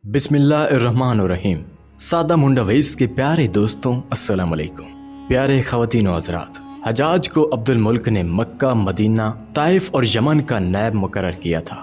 बिस्मिल्लाहिर्रहमानिर्रहीम। सादा मुंडावैस के प्यारे दोस्तों, अस्सलाम वालेकुम। प्यारे ख़वातीन व हज़रात, हजाज को अब्दुल मुल्क ने मक्का, मदीना, ताइफ और यमन का नायब मुकर्रर किया था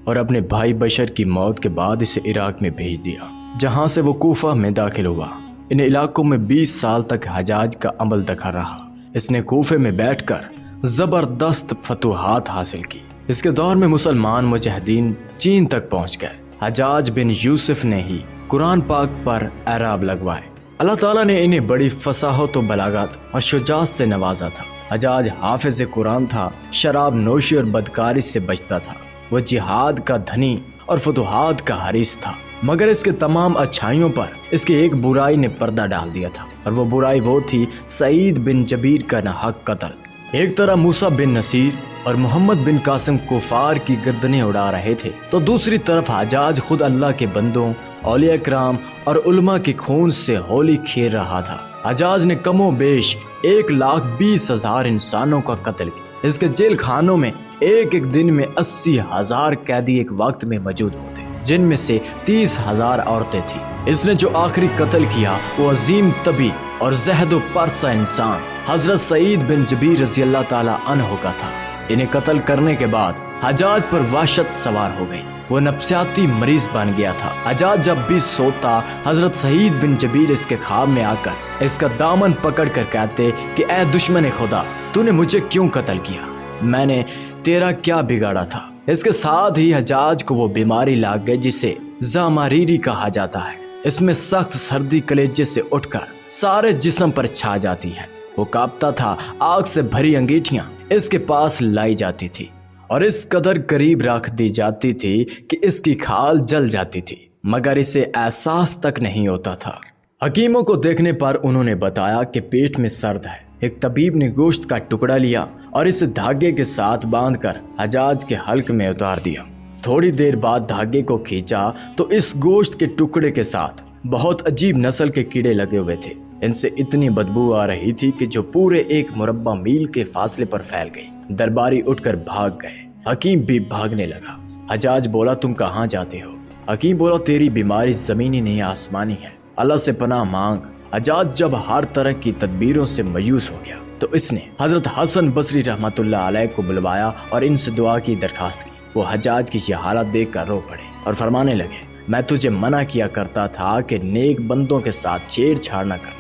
और अपने भाई बशर की मौत के बाद इसे इराक में भेज दिया, जहां से वो कूफा में दाखिल हुआ। इन इलाकों में 20 साल तक हजाज का अमल दखा रहा। इसने कूफे में बैठकर जबरदस्त फतूहात हासिल की। इसके दौर में मुसलमान मुजाहिदीन चीन तक पहुंच गए। हजाज बिन यूसुफ ने ही कुरान पाक पर एराब लगवाए। अल्लाह ताला ने इन्हें बड़ी फसाहत व बलागत और शुजाअत से नवाजा था। हजाज हाफिज कुरान था, शराब नोशी और बदकारी से बचता था। वो जिहाद का धनी और फतूहात का हरीस था, मगर इसके तमाम अच्छाइयों पर इसकी एक बुराई ने पर्दा डाल दिया था, और वो बुराई वो थी सईद बिन जबीर का नाहक कत्ल। एक तरह मूसा बिन नसीर और मोहम्मद बिन कासिम कुफार की गर्दनें उड़ा रहे थे, तो दूसरी तरफ हजाज खुद अल्लाह के बंदों, औलिया इकराम और उलमा के खून से होली खेल रहा था। हजाज ने कमो बेश 1,20,000 इंसानों का कत्ल किया। इसके जेल खानों में एक दिन में 80,000 कैदी एक वक्त में मौजूद होते, जिनमें से 30,000 औरतें थी। इसने जो आखिरी कत्ल किया वो अजीम तबी और जहदो परसा इंसान हजरत सईद बिन जबीर रज़ी अल्लाह ताला अन्हु का था। इन्हें कत्ल करने के बाद हजाज पर वहशत सवार हो गई। वो नफ्सियाती मरीज बन गया था। हजाज जब भी सोता, हजरत सईद बिन जबीर इसके ख्वाब में आकर इसका दामन पकड़ कर कहते कि ऐ दुश्मन खुदा, तूने मुझे क्यों कत्ल किया? मैंने तेरा क्या बिगाड़ा था? इसके साथ ही हजाज को वो बीमारी लाग गई जिसे ज़मारीरी कहा जाता है। इसमें सख्त सर्दी कलेजे से उठकर सारे जिस्म पर छा जाती है। वो कांपता था। आग से भरी अंगीठियां इसके पास लाई जाती थी और इस कदर करीब रख दी जाती थी कि इसकी खाल जल जाती थी, मगर इसे एहसास तक नहीं होता था। हकीमों को देखने पर उन्होंने बताया कि पेट में सर्द है। एक तबीब ने गोश्त का टुकड़ा लिया और इसे धागे के साथ बांधकर हजाज के हल्क में उतार दिया। थोड़ी देर बाद धागे को खींचा तो इस गोश्त के टुकड़े के साथ बहुत अजीब नस्ल के कीड़े लगे हुए थे। इनसे इतनी बदबू आ रही थी कि जो पूरे 1 मुरब्बा मील के फासले पर फैल गई। दरबारी उठकर भाग गए। हकीम भी भागने लगा। हजाज बोला, तुम कहाँ जाते हो? हकीम बोला, तेरी बीमारी जमीनी नहीं आसमानी है, अल्लाह से पनाह मांग। हजाज जब हर तरह की तदबीरों से मायूस हो गया तो इसने हजरत हसन बसरी रहमतुल्लाह अलैह को बुलवाया और इनसे दुआ की दरखास्त की। वो हजाज की यह हालत देख कर रो पड़े और फरमाने लगे, मैं तुझे मना किया करता था कि नेक बंदों के साथ छेड़छाड़ न करना,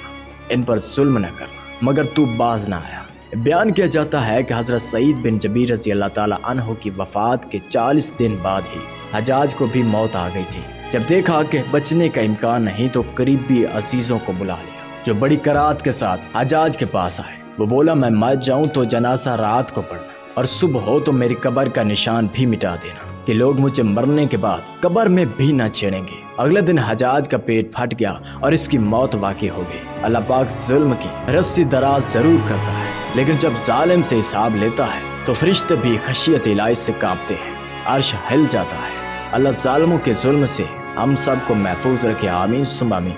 इन पर जुल्म न करना, मगर तू बाज ना आया। बयान किया जाता है कि हजरत सईद बिन जबीर रज़ी अल्लाह ताला अन्हु की वफात के 40 दिन बाद ही हजाज को भी मौत आ गई थी। जब देखा कि बचने का इम्कान नहीं तो करीबी अजीजों को बुला लिया, जो बड़ी करात के साथ हजाज के पास आए। वो बोला, मैं मर जाऊं तो जनासा रात को पढ़ना और सुबह हो तो मेरी कब्र का निशान भी मिटा देना, कि लोग मुझे मरने के बाद कब्र में भी न छेड़ेंगे। अगले दिन हजाज का पेट फट गया और इसकी मौत वाक़ई हो गई। अल्लाह पाक जुल्म की रस्सी दराज जरूर करता है, लेकिन जब जालिम से हिसाब लेता है तो फरिश्ते भी खशियत इलाही से कांपते हैं, अर्श हिल जाता है। अल्लाह जालिमों के जुल्म से हम सब को महफूज रखे। आमीन सुम्मा आमीन।